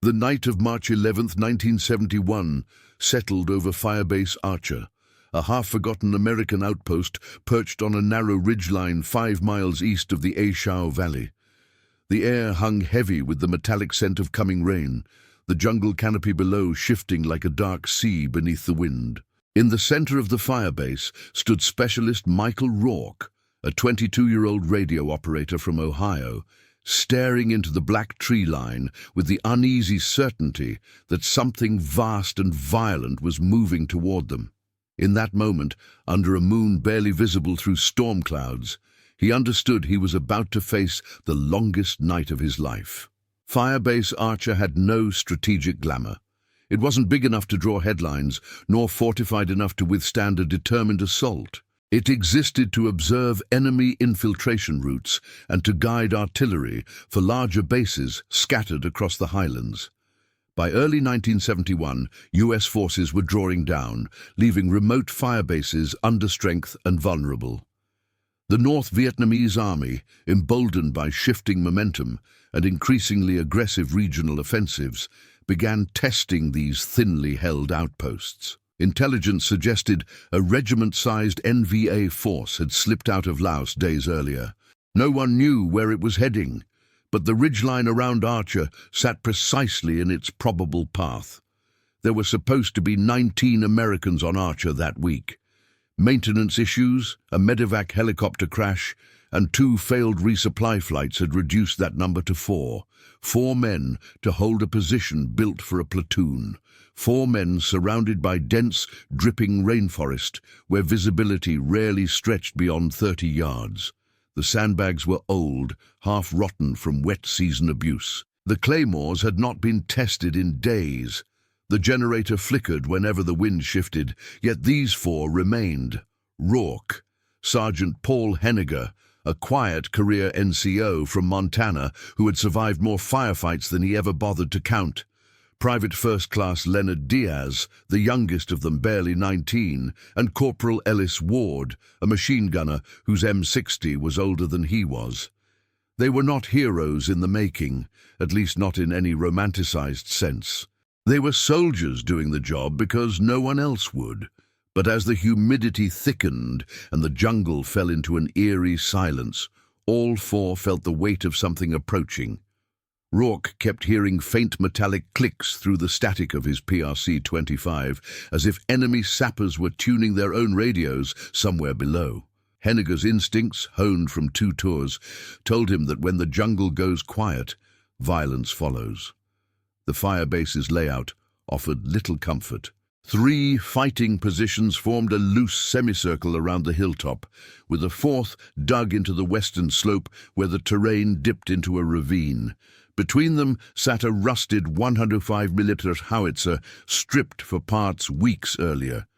The night of March 11, 1971, settled over Firebase Archer, a half-forgotten American outpost perched on a narrow ridgeline 5 miles east of the A Shau Valley. The air hung heavy with the metallic scent of coming rain, the jungle canopy below shifting like a dark sea beneath the wind. In the center of the firebase stood Specialist Michael Rourke, a 22-year-old radio operator from Ohio, staring into the black tree line with the uneasy certainty that something vast and violent was moving toward them. In that moment, under a moon barely visible through storm clouds, he understood he was about to face the longest night of his life. Firebase Archer had no strategic glamour. It wasn't big enough to draw headlines, nor fortified enough to withstand a determined assault. It existed to observe enemy infiltration routes and to guide artillery for larger bases scattered across the highlands. By early 1971, U.S. forces were drawing down, leaving remote firebases under strength and vulnerable. The North Vietnamese Army, emboldened by shifting momentum and increasingly aggressive regional offensives, began testing these thinly held outposts. Intelligence suggested a regiment-sized NVA force had slipped out of Laos days earlier. No one knew where it was heading, but the ridgeline around Archer sat precisely in its probable path. There were supposed to be 19 Americans on Archer that week. Maintenance issues, a medevac helicopter crash, and 2 failed resupply flights had reduced that number to 4. 4 men to hold a position built for a platoon. 4 men surrounded by dense, dripping rainforest, where visibility rarely stretched beyond 30 yards. The sandbags were old, half-rotten from wet season abuse. The claymores had not been tested in days. The generator flickered whenever the wind shifted, yet these 4 remained. Rourke, Sergeant Paul Henniger, a quiet career NCO from Montana who had survived more firefights than he ever bothered to count. Private First Class Leonard Diaz, the youngest of them barely 19, and Corporal Ellis Ward, a machine gunner whose M60 was older than he was. They were not heroes in the making, at least not in any romanticized sense. They were soldiers doing the job because no one else would. But as the humidity thickened and the jungle fell into an eerie silence, all 4 felt the weight of something approaching. Rourke kept hearing faint metallic clicks through the static of his PRC-25, as if enemy sappers were tuning their own radios somewhere below. Henniger's instincts, honed from 2 tours, told him that when the jungle goes quiet, violence follows. The firebase's layout offered little comfort. 3 fighting positions formed a loose semicircle around the hilltop, with a 4th dug into the western slope where the terrain dipped into a ravine. Between them sat a rusted 105mm howitzer stripped for parts weeks earlier.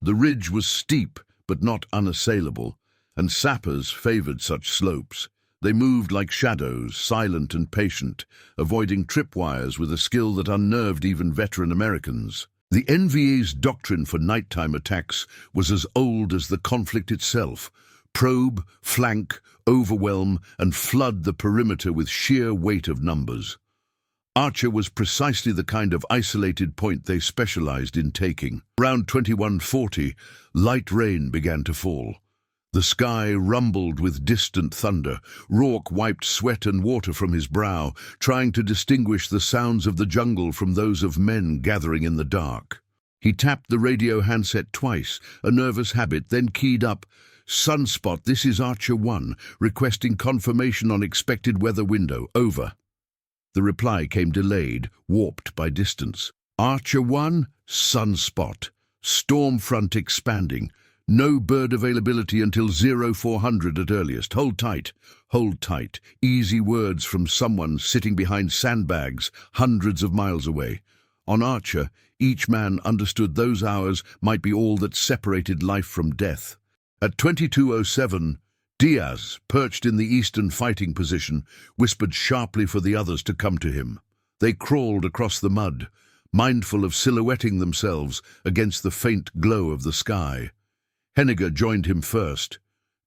The ridge was steep but not unassailable, and sappers favored such slopes. They moved like shadows, silent and patient, avoiding tripwires with a skill that unnerved even veteran Americans. The NVA's doctrine for nighttime attacks was as old as the conflict itself: probe, flank, overwhelm, and flood the perimeter with sheer weight of numbers. Archer was precisely the kind of isolated point they specialized in taking. Around 2140, light rain began to fall. The sky rumbled with distant thunder. Rourke wiped sweat and water from his brow, trying to distinguish the sounds of the jungle from those of men gathering in the dark. He tapped the radio handset twice, a nervous habit, then keyed up, "Sunspot, this is Archer 1, requesting confirmation on expected weather window, over." The reply came delayed, warped by distance. "Archer 1, Sunspot. Storm front expanding. No bird availability until 0400 at earliest. Hold tight. Hold tight." Easy words from someone sitting behind sandbags hundreds of miles away. On Archer, each man understood those hours might be all that separated life from death. At 2207, Diaz, perched in the eastern fighting position, whispered sharply for the others to come to him. They crawled across the mud, mindful of silhouetting themselves against the faint glow of the sky. Henniger joined him first.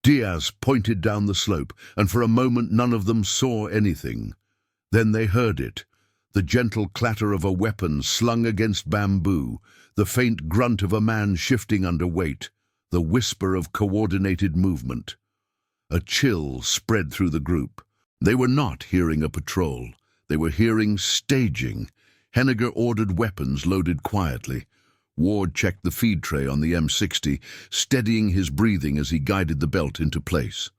Diaz pointed down the slope, and for a moment none of them saw anything. Then they heard it, The gentle clatter of a weapon slung against bamboo, the faint grunt of a man shifting under weight, the whisper of coordinated movement. A chill spread through the group. They were not hearing a patrol. They were hearing staging. Henniger ordered weapons loaded quietly. Ward checked the feed tray on the M60, steadying his breathing as he guided the belt into place.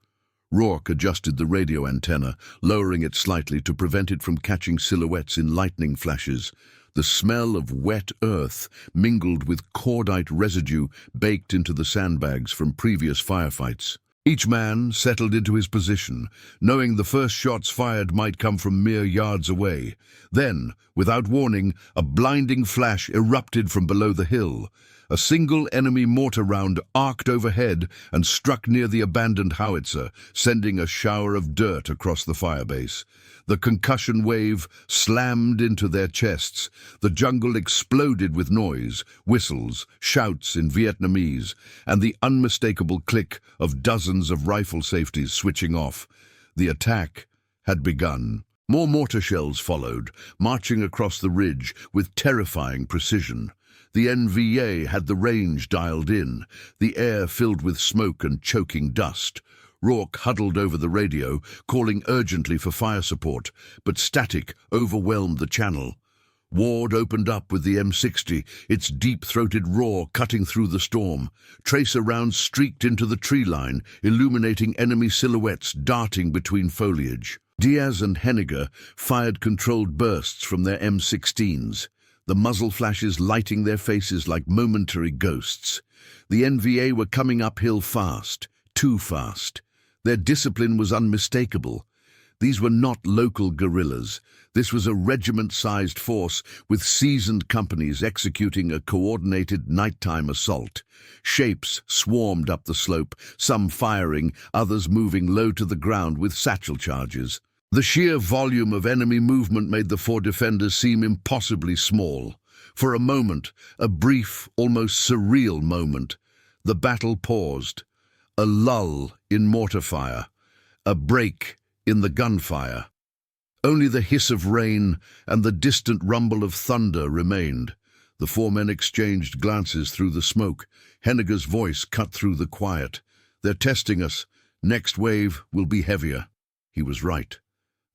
Rourke adjusted the radio antenna, lowering it slightly to prevent it from catching silhouettes in lightning flashes. The smell of wet earth mingled with cordite residue baked into the sandbags from previous firefights. Each man settled into his position, knowing the first shots fired might come from mere yards away. Then, without warning, a blinding flash erupted from below the hill. A single enemy mortar round arced overhead and struck near the abandoned howitzer, sending a shower of dirt across the firebase. The concussion wave slammed into their chests. The jungle exploded with noise, whistles, shouts in Vietnamese, and the unmistakable click of dozens of rifle safeties switching off. The attack had begun. More mortar shells followed, marching across the ridge with terrifying precision. The NVA had the range dialed in, the air filled with smoke and choking dust. Rourke huddled over the radio, calling urgently for fire support, but static overwhelmed the channel. Ward opened up with the M60, its deep-throated roar cutting through the storm. Tracer rounds streaked into the tree line, illuminating enemy silhouettes darting between foliage. Diaz and Henniger fired controlled bursts from their M16s, the muzzle flashes lighting their faces like momentary ghosts. The NVA were coming uphill fast, too fast. Their discipline was unmistakable. These were not local guerrillas. This was a regiment-sized force with seasoned companies executing a coordinated nighttime assault. Shapes swarmed up the slope, some firing, others moving low to the ground with satchel charges. The sheer volume of enemy movement made the four defenders seem impossibly small. For a moment, a brief, almost surreal moment, the battle paused. A lull in mortar fire, a break in the gunfire. Only the hiss of rain and the distant rumble of thunder remained. The four men exchanged glances through the smoke. Henniger's voice cut through the quiet. "They're testing us. Next wave will be heavier." He was right.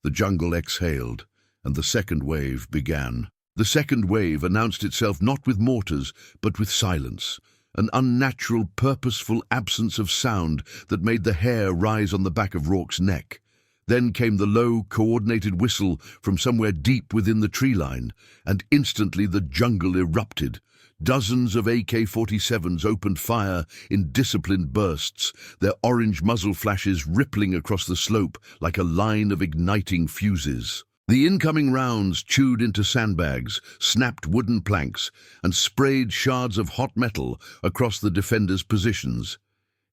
The jungle exhaled, and the second wave began. The second wave announced itself not with mortars, but with silence. An unnatural, purposeful absence of sound that made the hair rise on the back of Rourke's neck. Then came the low, coordinated whistle from somewhere deep within the tree line, and instantly the jungle erupted. Dozens of AK-47s opened fire in disciplined bursts, their orange muzzle flashes rippling across the slope like a line of igniting fuses. The incoming rounds chewed into sandbags, snapped wooden planks, and sprayed shards of hot metal across the defenders' positions.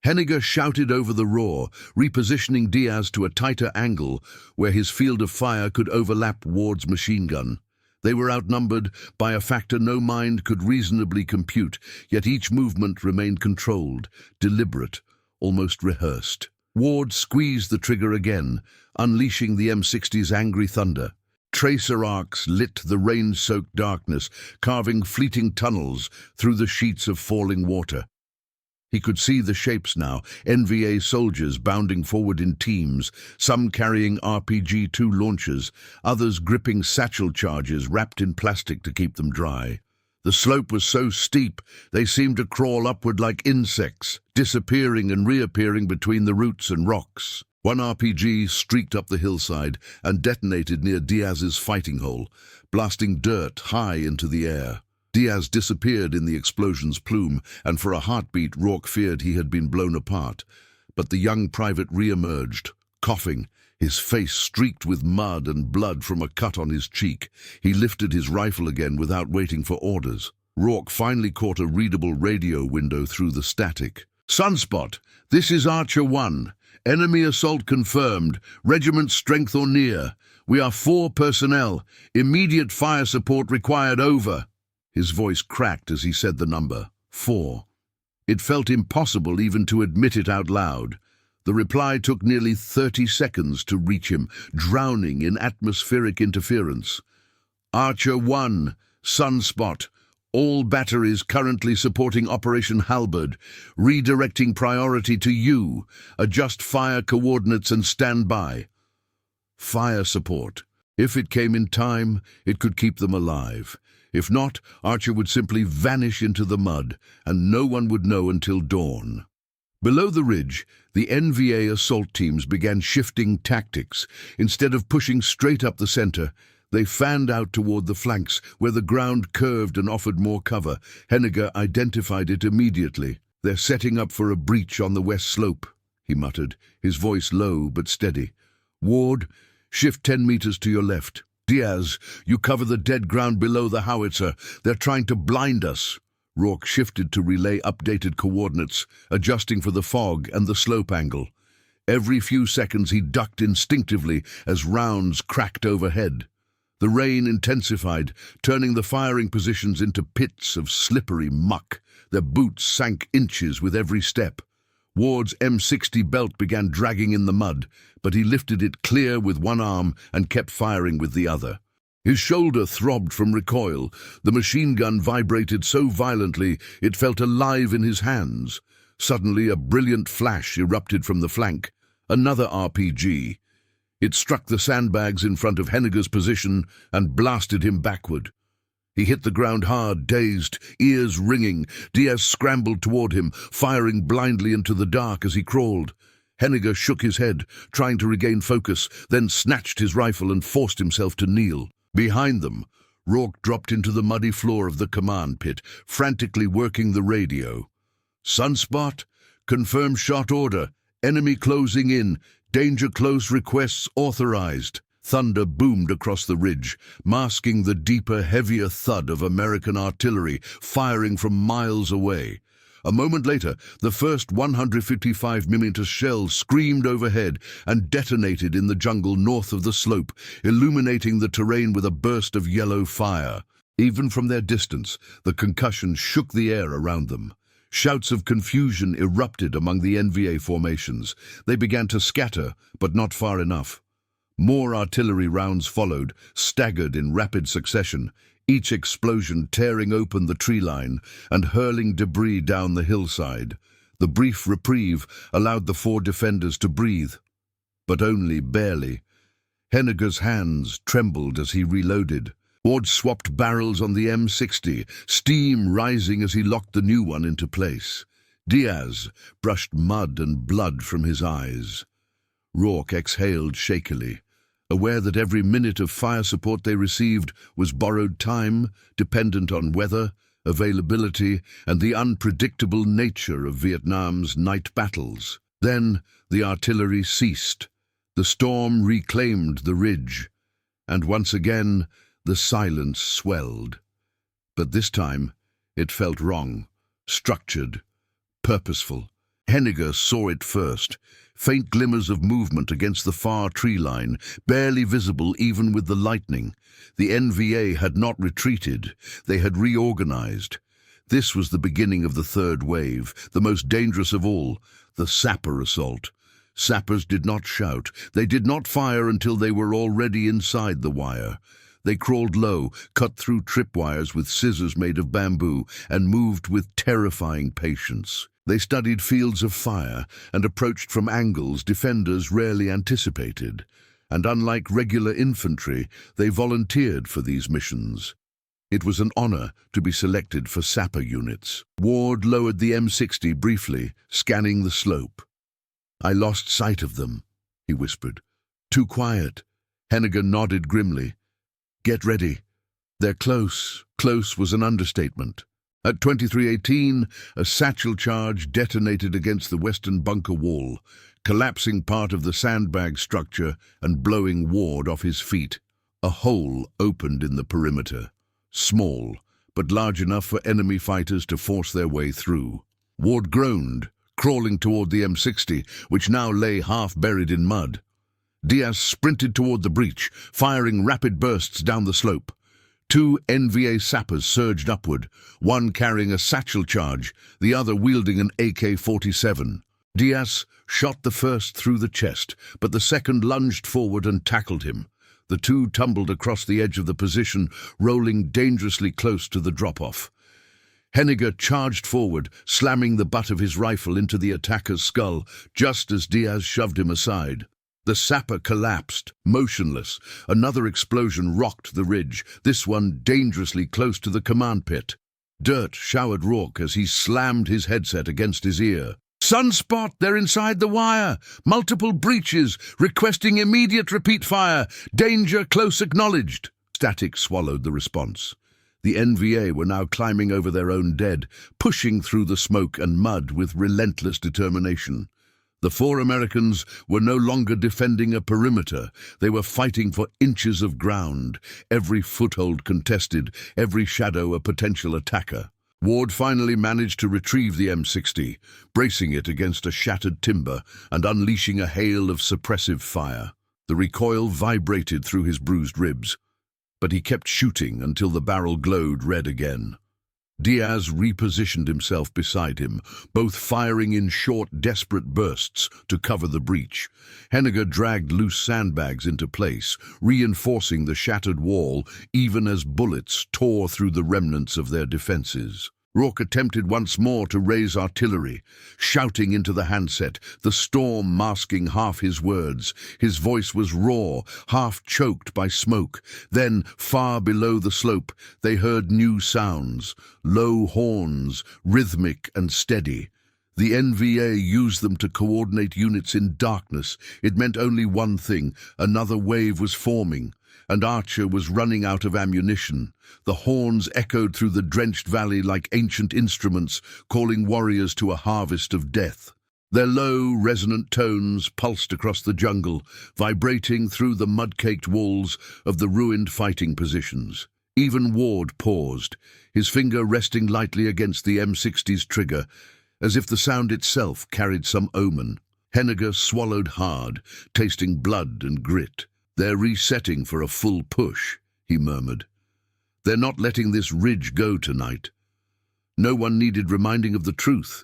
Henniger shouted over the roar, repositioning Diaz to a tighter angle where his field of fire could overlap Ward's machine gun. They were outnumbered by a factor no mind could reasonably compute, yet each movement remained controlled, deliberate, almost rehearsed. Ward squeezed the trigger again, unleashing the M60's angry thunder. Tracer arcs lit the rain-soaked darkness, carving fleeting tunnels through the sheets of falling water. He could see the shapes now, NVA soldiers bounding forward in teams, some carrying RPG-2 launchers, others gripping satchel charges wrapped in plastic to keep them dry. The slope was so steep they seemed to crawl upward like insects, disappearing and reappearing between the roots and rocks. One RPG streaked up the hillside and detonated near Diaz's fighting hole, blasting dirt high into the air. Diaz disappeared in the explosion's plume, and for a heartbeat Rourke feared he had been blown apart. But the young private re-emerged, coughing, his face streaked with mud and blood from a cut on his cheek. He lifted his rifle again without waiting for orders. Rourke finally caught a readable radio window through the static. "Sunspot, this is Archer 1. Enemy assault confirmed. Regiment strength or near. We are 4 personnel. Immediate fire support required, over." His voice cracked as he said the number, 4. It felt impossible even to admit it out loud. The reply took nearly 30 seconds to reach him, drowning in atmospheric interference. Archer 1, Sunspot. All batteries currently supporting Operation Halberd. Redirecting priority to you. Adjust fire coordinates and stand by. Fire support. If it came in time, it could keep them alive. If not, Archer would simply vanish into the mud, and no one would know until dawn. Below the ridge, the NVA assault teams began shifting tactics. Instead of pushing straight up the center, they fanned out toward the flanks, where the ground curved and offered more cover. Henniger identified it immediately. "They're setting up for a breach on the west slope," he muttered, his voice low but steady. "Ward, shift 10 meters to your left. Diaz, you cover the dead ground below the howitzer. They're trying to blind us." Rourke shifted to relay updated coordinates, adjusting for the fog and the slope angle. Every few seconds he ducked instinctively as rounds cracked overhead. The rain intensified, turning the firing positions into pits of slippery muck. Their boots sank inches with every step. Ward's M60 belt began dragging in the mud, but he lifted it clear with one arm and kept firing with the other. His shoulder throbbed from recoil. The machine gun vibrated so violently it felt alive in his hands. Suddenly, a brilliant flash erupted from the flank. Another RPG. It struck the sandbags in front of Henniger's position and blasted him backward. He hit the ground hard, dazed, ears ringing. Diaz scrambled toward him, firing blindly into the dark as he crawled. Henniger shook his head, trying to regain focus, then snatched his rifle and forced himself to kneel. Behind them, Rourke dropped into the muddy floor of the command pit, frantically working the radio. "Sunspot, confirm shot order. Enemy closing in. Danger close requests authorized." Thunder boomed across the ridge, masking the deeper, heavier thud of American artillery firing from miles away. A moment later, the first 155mm shell screamed overhead and detonated in the jungle north of the slope, illuminating the terrain with a burst of yellow fire. Even from their distance, the concussion shook the air around them. Shouts of confusion erupted among the NVA formations. They began to scatter, but not far enough. More artillery rounds followed, staggered in rapid succession, each explosion tearing open the tree line and hurling debris down the hillside. The brief reprieve allowed the four defenders to breathe, but only barely. Henniger's hands trembled as he reloaded. Ward swapped barrels on the M60, steam rising as he locked the new one into place. Diaz brushed mud and blood from his eyes. Rourke exhaled shakily, aware that every minute of fire support they received was borrowed time, dependent on weather, availability, and the unpredictable nature of Vietnam's night battles. Then the artillery ceased. The storm reclaimed the ridge, and once again the silence swelled. But this time it felt wrong, structured, purposeful. Henniger saw it first. Faint glimmers of movement against the far tree line, barely visible even with the lightning. The NVA had not retreated. They had reorganized. This was the beginning of the third wave, the most dangerous of all, the sapper assault. Sappers did not shout. They did not fire until they were already inside the wire. They crawled low, cut through tripwires with scissors made of bamboo, and moved with terrifying patience. They studied fields of fire and approached from angles defenders rarely anticipated. And unlike regular infantry, they volunteered for these missions. It was an honor to be selected for sapper units. Ward lowered the M60 briefly, scanning the slope. "I lost sight of them," he whispered. "Too quiet." Henniger nodded grimly. "Get ready. They're close." Close was an understatement. At 2318, a satchel charge detonated against the western bunker wall, collapsing part of the sandbag structure and blowing Ward off his feet. A hole opened in the perimeter, small, but large enough for enemy fighters to force their way through. Ward groaned, crawling toward the M60, which now lay half buried in mud. Diaz sprinted toward the breach, firing rapid bursts down the slope. Two NVA sappers surged upward, one carrying a satchel charge, the other wielding an AK-47. Diaz shot the first through the chest, but the second lunged forward and tackled him. The two tumbled across the edge of the position, rolling dangerously close to the drop-off. Henniger charged forward, slamming the butt of his rifle into the attacker's skull, just as Diaz shoved him aside. The sapper collapsed, motionless. Another explosion rocked the ridge, this one dangerously close to the command pit. Dirt showered Rourke as he slammed his headset against his ear. "Sunspot, they're inside the wire! Multiple breaches, requesting immediate repeat fire! Danger close acknowledged!" Static swallowed the response. The NVA were now climbing over their own dead, pushing through the smoke and mud with relentless determination. The four Americans were no longer defending a perimeter. They were fighting for inches of ground, every foothold contested, every shadow a potential attacker. Ward finally managed to retrieve the M60, bracing it against a shattered timber and unleashing a hail of suppressive fire. The recoil vibrated through his bruised ribs, but he kept shooting until the barrel glowed red again. Diaz repositioned himself beside him, both firing in short, desperate bursts to cover the breach. Henniger dragged loose sandbags into place, reinforcing the shattered wall even as bullets tore through the remnants of their defenses. Rourke attempted once more to raise artillery, shouting into the handset, the storm masking half his words. His voice was raw, half choked by smoke. Then, far below the slope, they heard new sounds, low horns, rhythmic and steady. The NVA used them to coordinate units in darkness. It meant only one thing: another wave was forming, and Archer was running out of ammunition. The horns echoed through the drenched valley like ancient instruments, calling warriors to a harvest of death. Their low, resonant tones pulsed across the jungle, vibrating through the mud-caked walls of the ruined fighting positions. Even Ward paused, his finger resting lightly against the M60's trigger, as if the sound itself carried some omen. Henniger swallowed hard, tasting blood and grit. "They're resetting for a full push," he murmured. "They're not letting this ridge go tonight." No one needed reminding of the truth.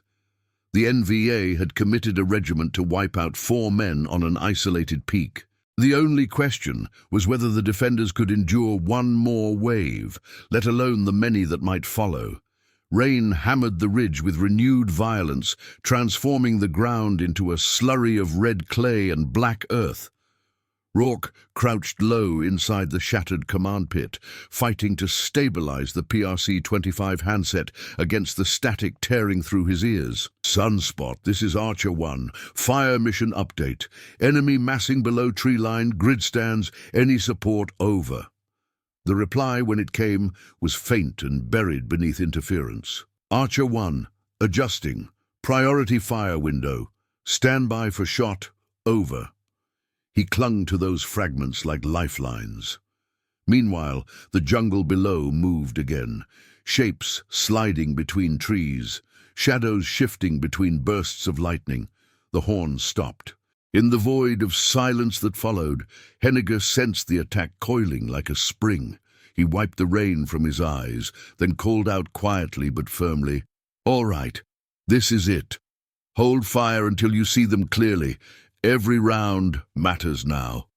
The NVA had committed a regiment to wipe out 4 men on an isolated peak. The only question was whether the defenders could endure one more wave, let alone the many that might follow. Rain hammered the ridge with renewed violence, transforming the ground into a slurry of red clay and black earth. Rourke crouched low inside the shattered command pit, fighting to stabilize the PRC-25 handset against the static tearing through his ears. "Sunspot, this is Archer 1. Fire mission update. Enemy massing below tree line, grid stands, any support over." The reply, when it came, was faint and buried beneath interference. "Archer 1, adjusting. Priority fire window. Standby for shot, over." He clung to those fragments like lifelines. Meanwhile, the jungle below moved again, shapes sliding between trees, shadows shifting between bursts of lightning. The horns stopped. In the void of silence that followed, Henniger sensed the attack coiling like a spring. He wiped the rain from his eyes, then called out quietly but firmly, "All right, this is it. Hold fire until you see them clearly. Every round matters now."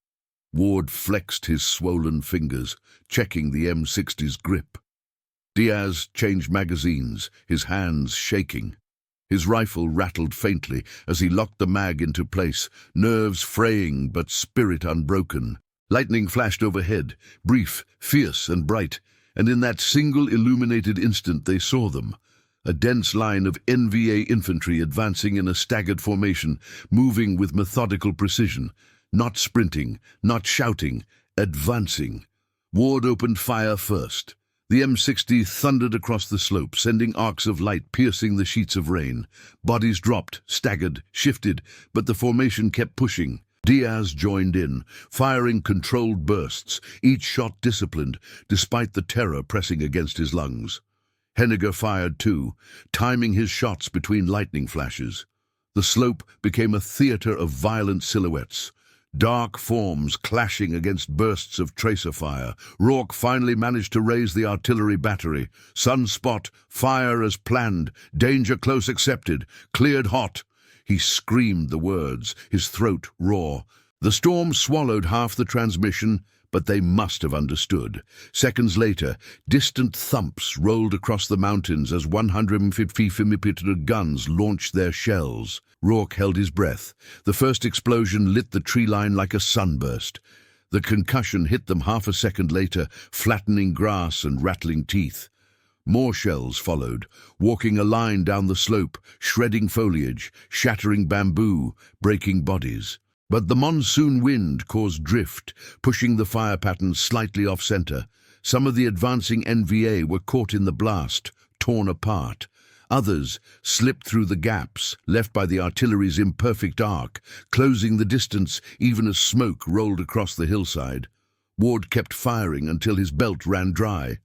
Ward flexed his swollen fingers, checking the M60's grip. Diaz changed magazines, his hands shaking. His rifle rattled faintly as he locked the mag into place, nerves fraying but spirit unbroken. Lightning flashed overhead, brief, fierce and bright, and in that single illuminated instant they saw them. A dense line of NVA infantry advancing in a staggered formation, moving with methodical precision, not sprinting, not shouting, advancing. Ward opened fire first. The M60 thundered across the slope, sending arcs of light piercing the sheets of rain. Bodies dropped, staggered, shifted, but the formation kept pushing. Diaz joined in, firing controlled bursts, each shot disciplined, despite the terror pressing against his lungs. Henniger fired too, timing his shots between lightning flashes. The slope became a theater of violent silhouettes, dark forms clashing against bursts of tracer fire. Rourke finally managed to raise the artillery battery. "Sunspot, fire as planned, danger close accepted, cleared hot." He screamed the words, his throat raw. The storm swallowed half the transmission, but they must have understood. Seconds later, distant thumps rolled across the mountains as 150mm guns launched their shells. Rourke held his breath. The first explosion lit the tree line like a sunburst. The concussion hit them half a second later, flattening grass and rattling teeth. More shells followed, walking a line down the slope, shredding foliage, shattering bamboo, breaking bodies. But the monsoon wind caused drift, pushing the fire pattern slightly off-center. Some of the advancing NVA were caught in the blast, torn apart. Others slipped through the gaps left by the artillery's imperfect arc, closing the distance even as smoke rolled across the hillside. Ward kept firing until his belt ran dry.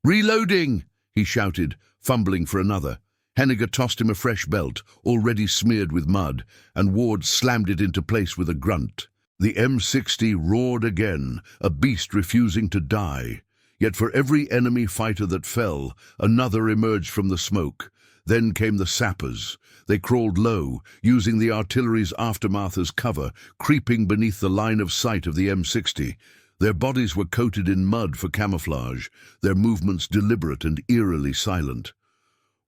"Reloading!" he shouted, fumbling for another. Henniger tossed him a fresh belt, already smeared with mud, and Ward slammed it into place with a grunt. The M60 roared again, a beast refusing to die. Yet for every enemy fighter that fell, another emerged from the smoke. Then came the sappers. They crawled low, using the artillery's aftermath as cover, creeping beneath the line of sight of the M60. Their bodies were coated in mud for camouflage, their movements deliberate and eerily silent.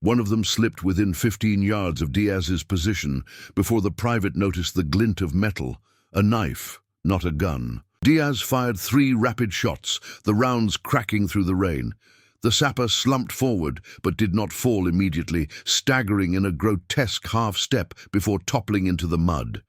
One of them slipped within 15 yards of Diaz's position before the private noticed the glint of metal, a knife, not a gun. Diaz fired 3 rapid shots, the rounds cracking through the rain. The sapper slumped forward, but did not fall immediately, staggering in a grotesque half-step before toppling into the mud.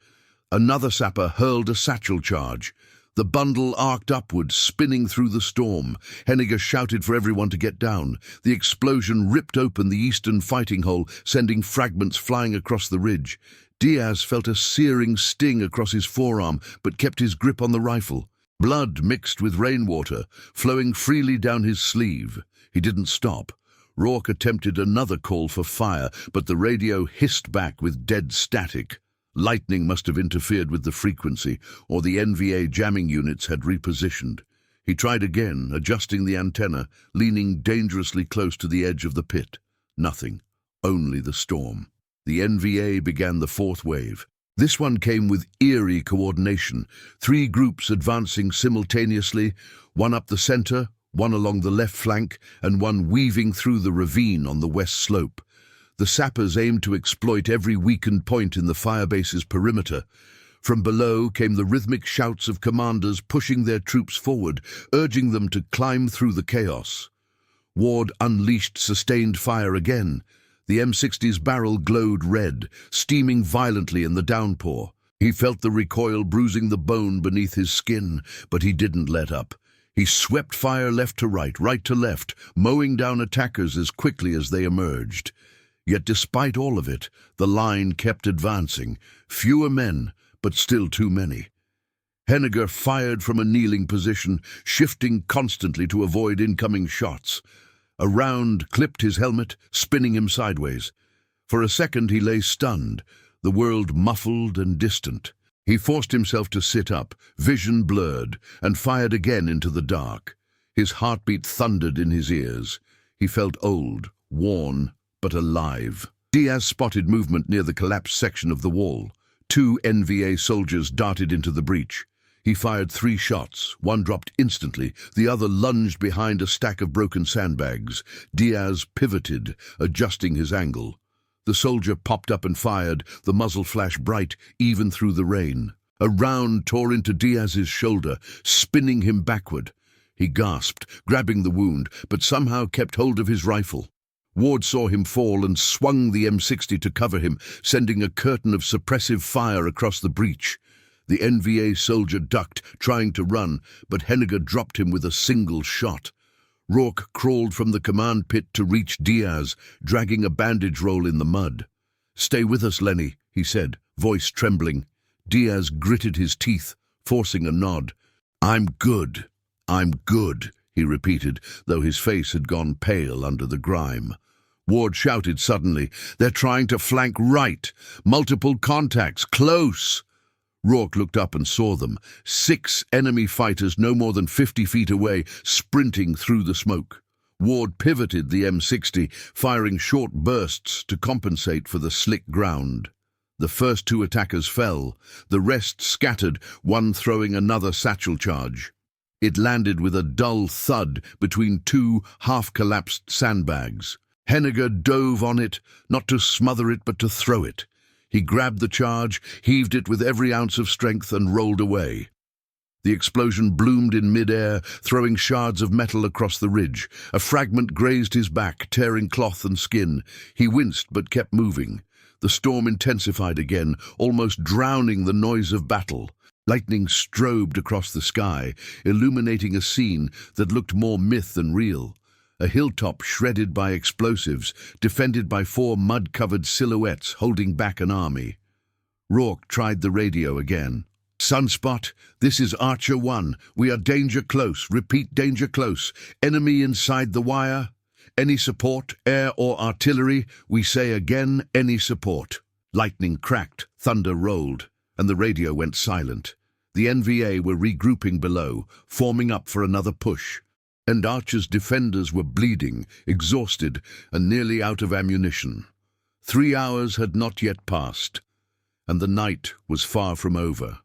Another sapper hurled a satchel charge. The bundle arced upwards, spinning through the storm. Henniger shouted for everyone to get down. The explosion ripped open the eastern fighting hole, sending fragments flying across the ridge. Diaz felt a searing sting across his forearm, but kept his grip on the rifle. Blood mixed with rainwater, flowing freely down his sleeve. He didn't stop. Rourke attempted another call for fire, but the radio hissed back with dead static. Lightning must have interfered with the frequency, or the NVA jamming units had repositioned. He tried again, adjusting the antenna, leaning dangerously close to the edge of the pit. Nothing. Only the storm. The NVA began the fourth wave. This one came with eerie coordination, 3 groups advancing simultaneously, one up the center, one along the left flank, and one weaving through the ravine on the west slope. The sappers aimed to exploit every weakened point in the firebase's perimeter. From below came the rhythmic shouts of commanders pushing their troops forward, urging them to climb through the chaos. Ward unleashed sustained fire again. The M60's barrel glowed red, steaming violently in the downpour. He felt the recoil bruising the bone beneath his skin, but he didn't let up. He swept fire left to right to left, mowing down attackers as quickly as they emerged. Yet despite all of it, the line kept advancing. Fewer men, but still too many. Henniger fired from a kneeling position, shifting constantly to avoid incoming shots. A round clipped his helmet, spinning him sideways. For a second he lay stunned, the world muffled and distant. He forced himself to sit up, vision blurred, and fired again into the dark. His heartbeat thundered in his ears. He felt old, worn, but alive. Diaz spotted movement near the collapsed section of the wall. 2 NVA soldiers darted into the breach. He fired 3 shots. One dropped instantly. The other lunged behind a stack of broken sandbags. Diaz pivoted, adjusting his angle. The soldier popped up and fired, the muzzle flash bright, even through the rain. A round tore into Diaz's shoulder, spinning him backward. He gasped, grabbing the wound, but somehow kept hold of his rifle. Ward saw him fall and swung the M60 to cover him, sending a curtain of suppressive fire across the breach. The NVA soldier ducked, trying to run, but Henniger dropped him with a single shot. Rourke crawled from the command pit to reach Diaz, dragging a bandage roll in the mud. "Stay with us, Lenny," he said, voice trembling. Diaz gritted his teeth, forcing a nod. I'm good," he repeated, though his face had gone pale under the grime. Ward shouted suddenly, "They're trying to flank right! Multiple contacts! Close!" Rourke looked up and saw them, 6 enemy fighters no more than 50 feet away, sprinting through the smoke. Ward pivoted the M60, firing short bursts to compensate for the slick ground. The first 2 attackers fell, the rest scattered, one throwing another satchel charge. It landed with a dull thud between two half-collapsed sandbags. Henniger dove on it, not to smother it but to throw it. He grabbed the charge, heaved it with every ounce of strength, and rolled away. The explosion bloomed in mid-air, throwing shards of metal across the ridge. A fragment grazed his back, tearing cloth and skin. He winced but kept moving. The storm intensified again, almost drowning the noise of battle. Lightning strobed across the sky, illuminating a scene that looked more myth than real. A hilltop shredded by explosives, defended by four mud-covered silhouettes holding back an army. Rourke tried the radio again. "Sunspot, this is Archer 1. We are danger close. Repeat, danger close. Enemy inside the wire. Any support, air or artillery? We say again, any support." Lightning cracked, thunder rolled, and the radio went silent. The NVA were regrouping below, forming up for another push. And Archer's defenders were bleeding, exhausted, and nearly out of ammunition. 3 hours had not yet passed, and the night was far from over.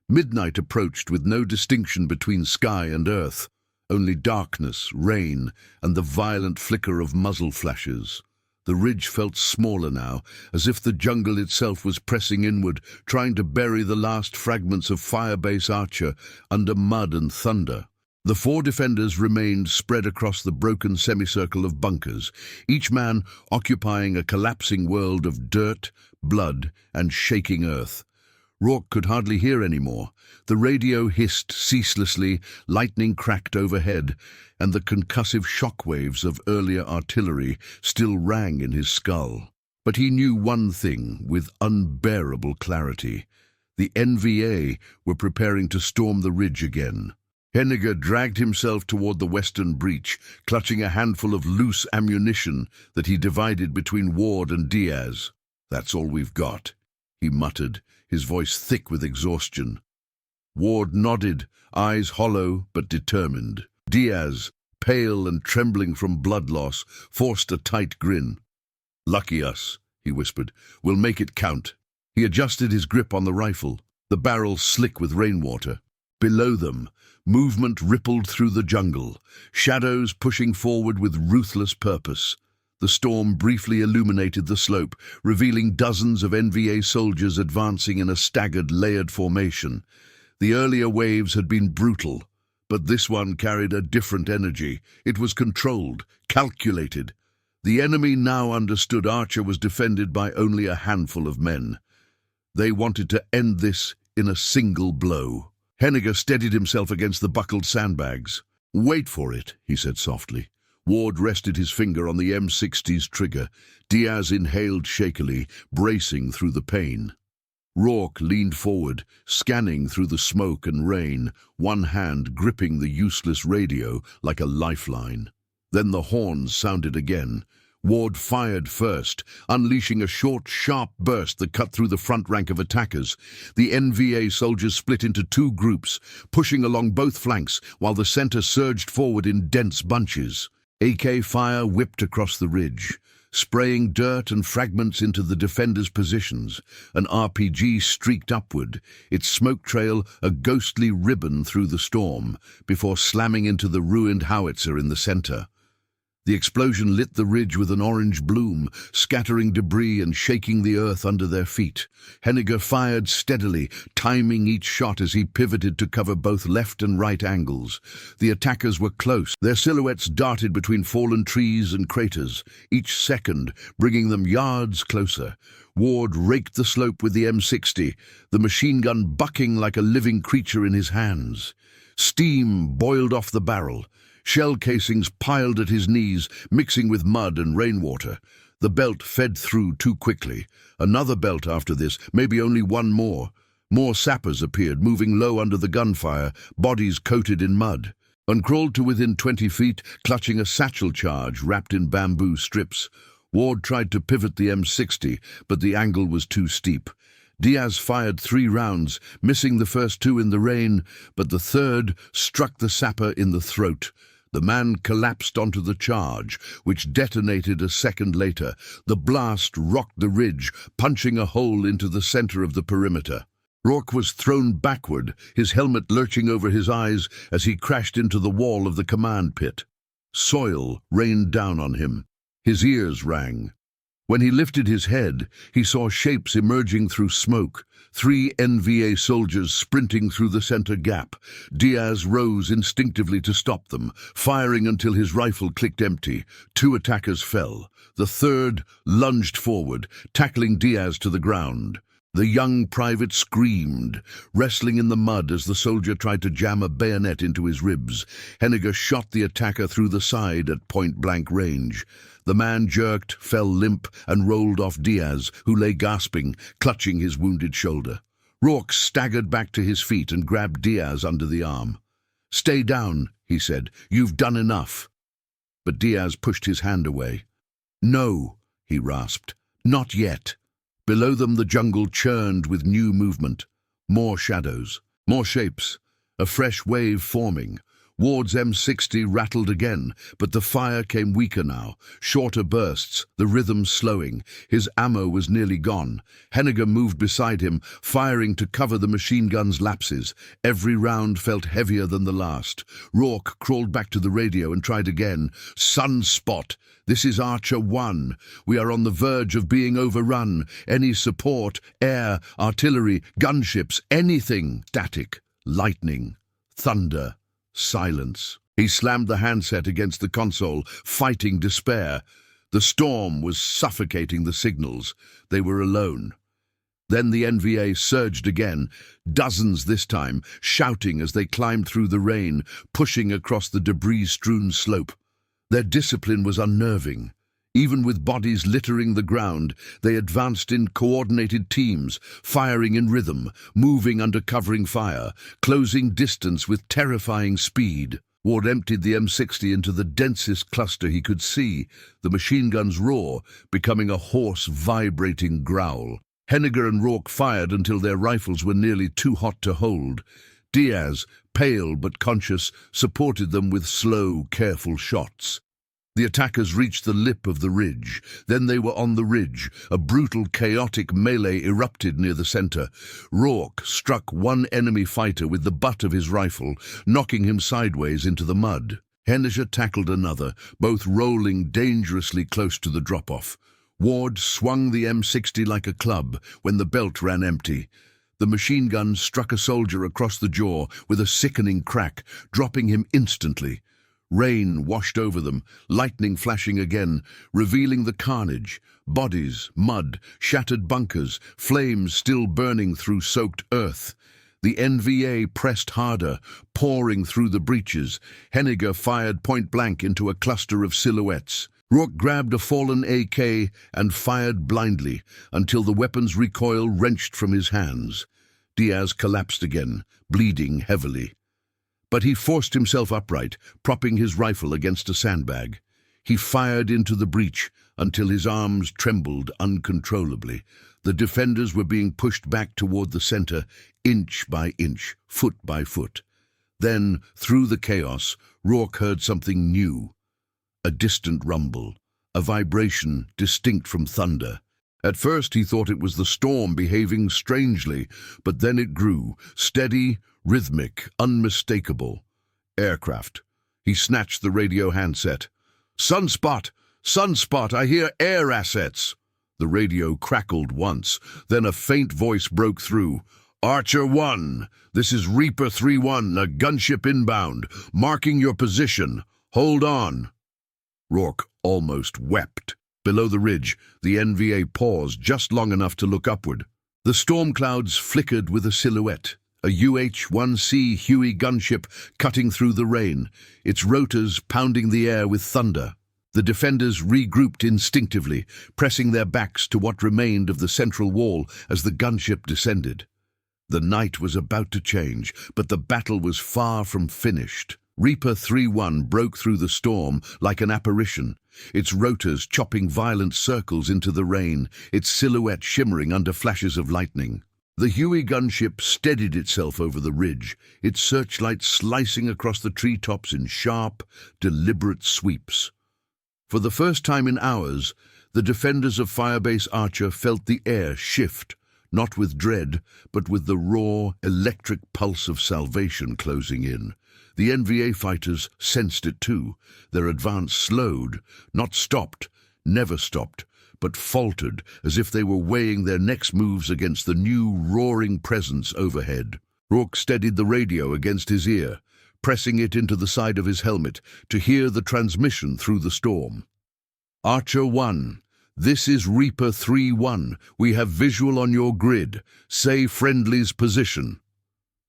Midnight approached with no distinction between sky and earth, only darkness, rain, and the violent flicker of muzzle flashes. The ridge felt smaller now, as if the jungle itself was pressing inward, trying to bury the last fragments of Firebase Archer under mud and thunder. The four defenders remained spread across the broken semicircle of bunkers, each man occupying a collapsing world of dirt, blood, and shaking earth. Rourke could hardly hear any more. The radio hissed ceaselessly, lightning cracked overhead, and the concussive shockwaves of earlier artillery still rang in his skull. But he knew one thing with unbearable clarity. The NVA were preparing to storm the ridge again. Henniger dragged himself toward the western breach, clutching a handful of loose ammunition that he divided between Ward and Diaz. "That's all we've got," he muttered, his voice thick with exhaustion. Ward nodded, eyes hollow but determined. Diaz, pale and trembling from blood loss, forced a tight grin. "Lucky us," he whispered. "We'll make it count." He adjusted his grip on the rifle, the barrel slick with rainwater. Below them, movement rippled through the jungle, shadows pushing forward with ruthless purpose. The storm briefly illuminated the slope, revealing dozens of NVA soldiers advancing in a staggered, layered formation. The earlier waves had been brutal, but this one carried a different energy. It was controlled, calculated. The enemy now understood Archer was defended by only a handful of men. They wanted to end this in a single blow. Henniger steadied himself against the buckled sandbags. "Wait for it," he said softly. Ward rested his finger on the M60's trigger. Diaz inhaled shakily, bracing through the pain. Rourke leaned forward, scanning through the smoke and rain, one hand gripping the useless radio like a lifeline. Then the horns sounded again. Ward fired first, unleashing a short, sharp burst that cut through the front rank of attackers. The NVA soldiers split into two groups, pushing along both flanks, while the center surged forward in dense bunches. AK fire whipped across the ridge, spraying dirt and fragments into the defenders' positions. An RPG streaked upward, its smoke trail a ghostly ribbon through the storm, before slamming into the ruined howitzer in the center. The explosion lit the ridge with an orange bloom, scattering debris and shaking the earth under their feet. Henniger fired steadily, timing each shot as he pivoted to cover both left and right angles. The attackers were close. Their silhouettes darted between fallen trees and craters, each second bringing them yards closer. Ward raked the slope with the M60, the machine gun bucking like a living creature in his hands. Steam boiled off the barrel. Shell casings piled at his knees, mixing with mud and rainwater. The belt fed through too quickly. Another belt after this, maybe only one more. More sappers appeared, moving low under the gunfire, bodies coated in mud. And crawled to within 20 feet, clutching a satchel charge wrapped in bamboo strips. Ward tried to pivot the M60, but the angle was too steep. Diaz fired 3 rounds, missing the first 2 in the rain, but the third struck the sapper in the throat. The man collapsed onto the charge, which detonated a second later. The blast rocked the ridge, punching a hole into the center of the perimeter. Rourke was thrown backward, his helmet lurching over his eyes as he crashed into the wall of the command pit. Soil rained down on him. His ears rang. When he lifted his head, he saw shapes emerging through smoke, 3 NVA soldiers sprinting through the center gap. Diaz rose instinctively to stop them, firing until his rifle clicked empty. 2 attackers fell. The third lunged forward, tackling Diaz to the ground. The young private screamed, wrestling in the mud as the soldier tried to jam a bayonet into his ribs. Henniger shot the attacker through the side at point-blank range. The man jerked, fell limp, and rolled off Diaz, who lay gasping, clutching his wounded shoulder. Rourke staggered back to his feet and grabbed Diaz under the arm. "Stay down," he said. "You've done enough." But Diaz pushed his hand away. "No," he rasped. "Not yet." Below them the jungle churned with new movement. More shadows, more shapes, a fresh wave forming. Ward's M60 rattled again, but the fire came weaker now, shorter bursts, the rhythm slowing. His ammo was nearly gone. Henniger moved beside him, firing to cover the machine gun's lapses. Every round felt heavier than the last. Rourke crawled back to the radio and tried again. "Sunspot! This is Archer 1. We are on the verge of being overrun. Any support, air, artillery, gunships, anything." Static, lightning, thunder. Silence. He slammed the handset against the console, fighting despair. The storm was suffocating the signals. They were alone. Then the NVA surged again, dozens this time, shouting as they climbed through the rain, pushing across the debris-strewn slope. Their discipline was unnerving. Even with bodies littering the ground, they advanced in coordinated teams, firing in rhythm, moving under covering fire, closing distance with terrifying speed. Ward emptied the M60 into the densest cluster he could see, the machine gun's roar becoming a hoarse, vibrating growl. Henniger and Rourke fired until their rifles were nearly too hot to hold. Diaz, pale but conscious, supported them with slow, careful shots. The attackers reached the lip of the ridge. Then they were on the ridge. A brutal, chaotic melee erupted near the center. Rourke struck one enemy fighter with the butt of his rifle, knocking him sideways into the mud. Henniger tackled another, both rolling dangerously close to the drop-off. Ward swung the M60 like a club when the belt ran empty. The machine gun struck a soldier across the jaw with a sickening crack, dropping him instantly. Rain washed over them, lightning flashing again, revealing the carnage. Bodies, mud, shattered bunkers, flames still burning through soaked earth. The NVA pressed harder, pouring through the breaches. Henniger fired point-blank into a cluster of silhouettes. Rourke grabbed a fallen AK and fired blindly until the weapon's recoil wrenched from his hands. Diaz collapsed again, bleeding heavily. But he forced himself upright, propping his rifle against a sandbag. He fired into the breach until his arms trembled uncontrollably. The defenders were being pushed back toward the center, inch by inch, foot by foot. Then, through the chaos, Rourke heard something new. A distant rumble, a vibration distinct from thunder. At first he thought it was the storm behaving strangely, but then it grew, steady, rhythmic, unmistakable. Aircraft. He snatched the radio handset. "Sunspot! Sunspot! I hear air assets!" The radio crackled once, then a faint voice broke through. "Archer 1, this is Reaper 3-1, a gunship inbound, marking your position. Hold on." Rourke almost wept. Below the ridge, the NVA paused just long enough to look upward. The storm clouds flickered with a silhouette, a UH-1C Huey gunship cutting through the rain, its rotors pounding the air with thunder. The defenders regrouped instinctively, pressing their backs to what remained of the central wall as the gunship descended. The night was about to change, but the battle was far from finished. Reaper 3-1 broke through the storm like an apparition, its rotors chopping violent circles into the rain, its silhouette shimmering under flashes of lightning. The Huey gunship steadied itself over the ridge, its searchlight slicing across the treetops in sharp, deliberate sweeps. For the first time in hours, the defenders of Firebase Archer felt the air shift, not with dread, but with the raw, electric pulse of salvation closing in. The NVA fighters sensed it too. Their advance slowed, not stopped, never stopped, but faltered as if they were weighing their next moves against the new, roaring presence overhead. Rourke steadied the radio against his ear, pressing it into the side of his helmet to hear the transmission through the storm. Archer 1. This is Reaper 3-1. We have visual on your grid. Say friendly's position.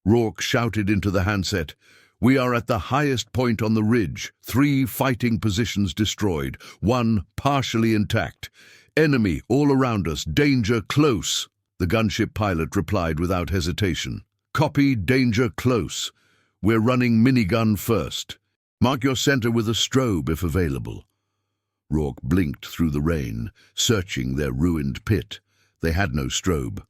Rourke shouted into the handset. We are at the highest point on the ridge. 3 fighting positions destroyed. 1 partially intact. Enemy all around us. Danger close. The gunship pilot replied without hesitation. Copy, danger close. We're running minigun first. Mark your center with a strobe if available. Rourke blinked through the rain, searching their ruined pit. They had no strobe.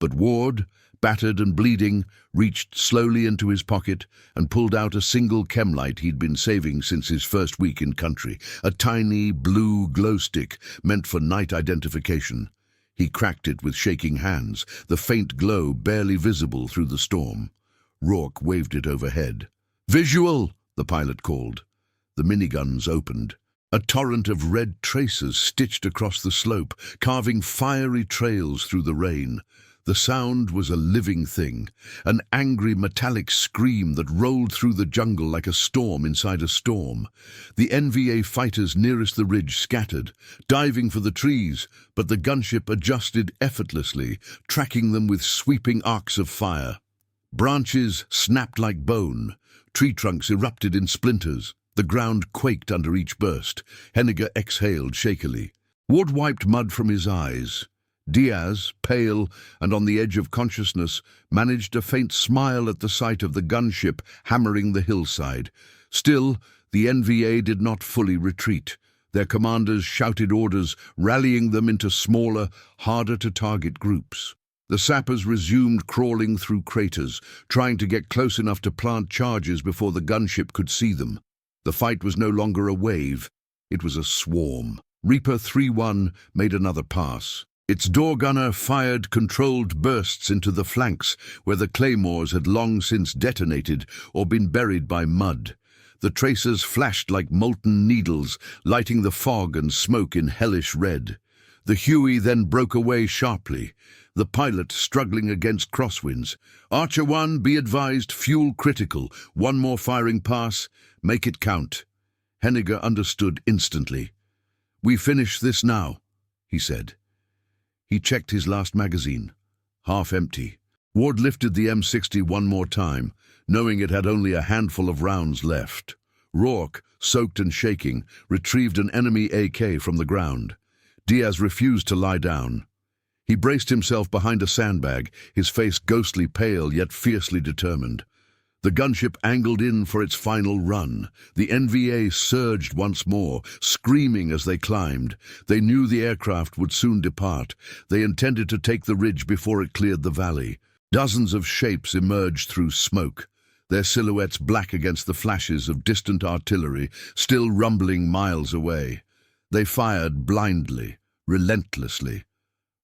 But Ward, battered and bleeding, reached slowly into his pocket and pulled out a single chemlight he'd been saving since his first week in country, a tiny blue glow stick meant for night identification. He cracked it with shaking hands, the faint glow barely visible through the storm. Rourke waved it overhead. Visual, the pilot called. The miniguns opened. A torrent of red tracers stitched across the slope, carving fiery trails through the rain. The sound was a living thing, an angry metallic scream that rolled through the jungle like a storm inside a storm. The NVA fighters nearest the ridge scattered, diving for the trees, but the gunship adjusted effortlessly, tracking them with sweeping arcs of fire. Branches snapped like bone. Tree trunks erupted in splinters. The ground quaked under each burst. Henniger exhaled shakily. Ward wiped mud from his eyes. Diaz, pale and on the edge of consciousness, managed a faint smile at the sight of the gunship hammering the hillside. Still, the NVA did not fully retreat. Their commanders shouted orders, rallying them into smaller, harder-to-target groups. The sappers resumed crawling through craters, trying to get close enough to plant charges before the gunship could see them. The fight was no longer a wave, it was a swarm. Reaper 3-1 made another pass. Its door gunner fired controlled bursts into the flanks, where the claymores had long since detonated or been buried by mud. The tracers flashed like molten needles, lighting the fog and smoke in hellish red. The Huey then broke away sharply, the pilot struggling against crosswinds. Archer 1, be advised, fuel critical. 1 more firing pass. Make it count. Henniger understood instantly. We finish this now, he said. He checked his last magazine. Half empty. Ward lifted the M60 one more time, knowing it had only a handful of rounds left. Rourke, soaked and shaking, retrieved an enemy AK from the ground. Diaz refused to lie down. He braced himself behind a sandbag, his face ghostly pale yet fiercely determined. The gunship angled in for its final run. The NVA surged once more, screaming as they climbed. They knew the aircraft would soon depart. They intended to take the ridge before it cleared the valley. Dozens of shapes emerged through smoke, their silhouettes black against the flashes of distant artillery, still rumbling miles away. They fired blindly, relentlessly.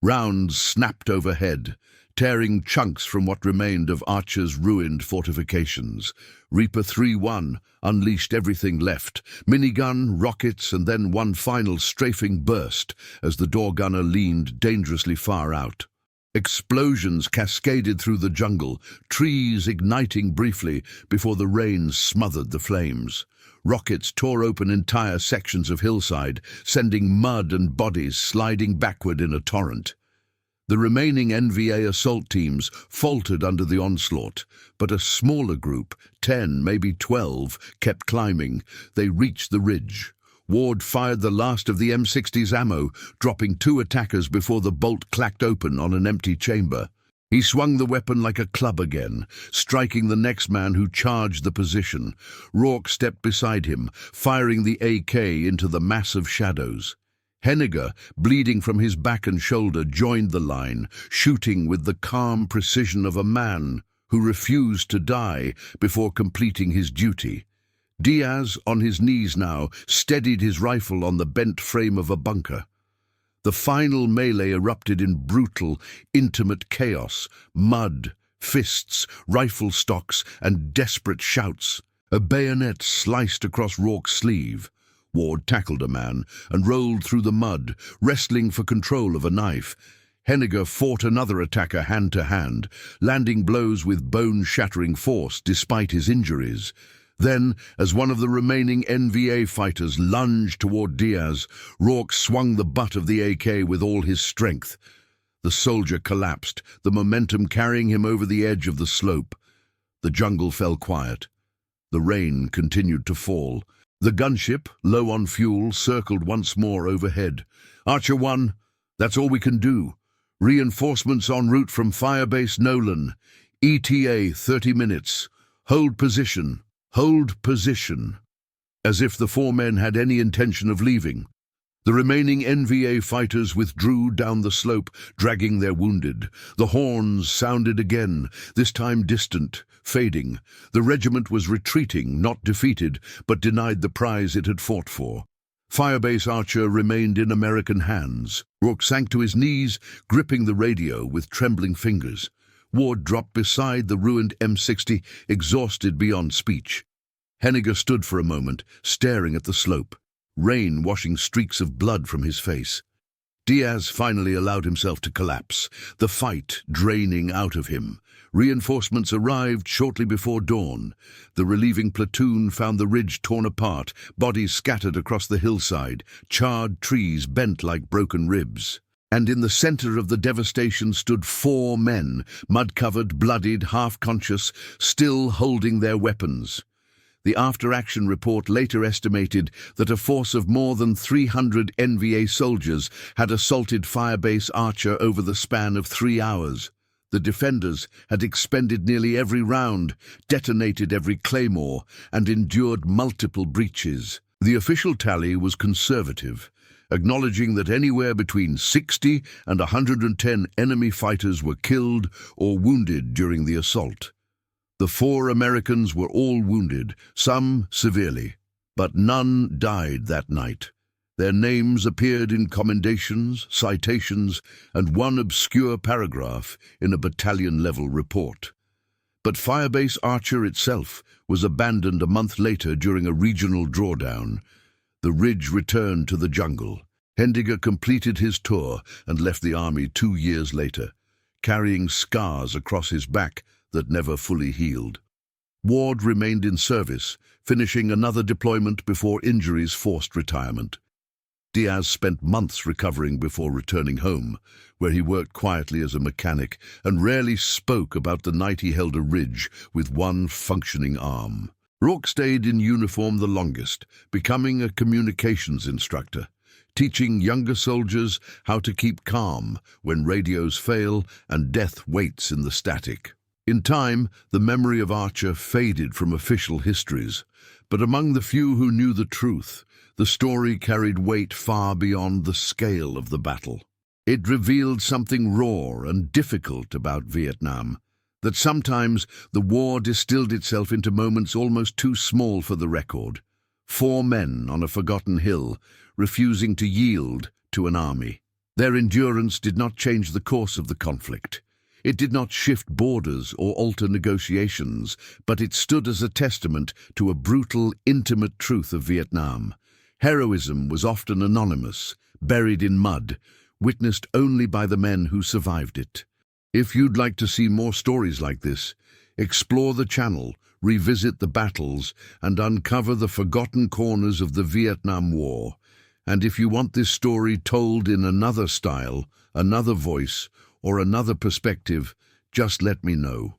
Rounds snapped overhead, tearing chunks from what remained of Archer's ruined fortifications. Reaper 3-1 unleashed everything left, minigun, rockets, and then one final strafing burst as the door gunner leaned dangerously far out. Explosions cascaded through the jungle, trees igniting briefly before the rain smothered the flames. Rockets tore open entire sections of hillside, sending mud and bodies sliding backward in a torrent. The remaining NVA assault teams faltered under the onslaught, but a smaller group, 10, maybe 12, kept climbing. They reached the ridge. Ward fired the last of the M60's ammo, dropping 2 attackers before the bolt clacked open on an empty chamber. He swung the weapon like a club again, striking the next man who charged the position. Rourke stepped beside him, firing the AK into the mass of shadows. Henniger, bleeding from his back and shoulder, joined the line, shooting with the calm precision of a man who refused to die before completing his duty. Diaz, on his knees now, steadied his rifle on the bent frame of a bunker. The final melee erupted in brutal, intimate chaos: mud, fists, rifle stocks, and desperate shouts. A bayonet sliced across Rourke's sleeve. Ward tackled a man and rolled through the mud, wrestling for control of a knife. Henniger fought another attacker hand to hand, landing blows with bone-shattering force despite his injuries. Then, as one of the remaining NVA fighters lunged toward Diaz, Rourke swung the butt of the AK with all his strength. The soldier collapsed, the momentum carrying him over the edge of the slope. The jungle fell quiet. The rain continued to fall. The gunship, low on fuel, circled once more overhead. "Archer 1, that's all we can do. Reinforcements en route from Firebase Nolan. ETA 30 minutes. Hold position. Hold position." As if the four men had any intention of leaving. The remaining NVA fighters withdrew down the slope, dragging their wounded. The horns sounded again, this time distant, fading. The regiment was retreating, not defeated, but denied the prize it had fought for. Firebase Archer remained in American hands. Rourke sank to his knees, gripping the radio with trembling fingers. Ward dropped beside the ruined M60, exhausted beyond speech. Henniger stood for a moment, staring at the slope, rain washing streaks of blood from his face. Diaz finally allowed himself to collapse, the fight draining out of him. Reinforcements arrived shortly before dawn. The relieving platoon found the ridge torn apart, bodies scattered across the hillside, charred trees bent like broken ribs. And in the center of the devastation stood 4 men, mud-covered, bloodied, half-conscious, still holding their weapons. The after-action report later estimated that a force of more than 300 NVA soldiers had assaulted Firebase Archer over the span of 3 hours. The defenders had expended nearly every round, detonated every claymore, and endured multiple breaches. The official tally was conservative, acknowledging that anywhere between 60 and 110 enemy fighters were killed or wounded during the assault. The 4 Americans were all wounded, some severely, but none died that night. Their names appeared in commendations, citations, and one obscure paragraph in a battalion-level report. But Firebase Archer itself was abandoned a month later during a regional drawdown. The ridge returned to the jungle. Henniger completed his tour and left the army 2 years later, carrying scars across his back that never fully healed. Ward remained in service, finishing another deployment before injuries forced retirement. Diaz spent months recovering before returning home, where he worked quietly as a mechanic and rarely spoke about the night he held a ridge with one functioning arm. Rourke stayed in uniform the longest, becoming a communications instructor, teaching younger soldiers how to keep calm when radios fail and death waits in the static. In time, the memory of Archer faded from official histories, but among the few who knew the truth, the story carried weight far beyond the scale of the battle. It revealed something raw and difficult about Vietnam, that sometimes the war distilled itself into moments almost too small for the record. 4 men on a forgotten hill, refusing to yield to an army. Their endurance did not change the course of the conflict. It did not shift borders or alter negotiations, but it stood as a testament to a brutal, intimate truth of Vietnam. Heroism was often anonymous, buried in mud, witnessed only by the men who survived it. If you'd like to see more stories like this, explore the channel, revisit the battles, and uncover the forgotten corners of the Vietnam War. And if you want this story told in another style, another voice, or another perspective, just let me know.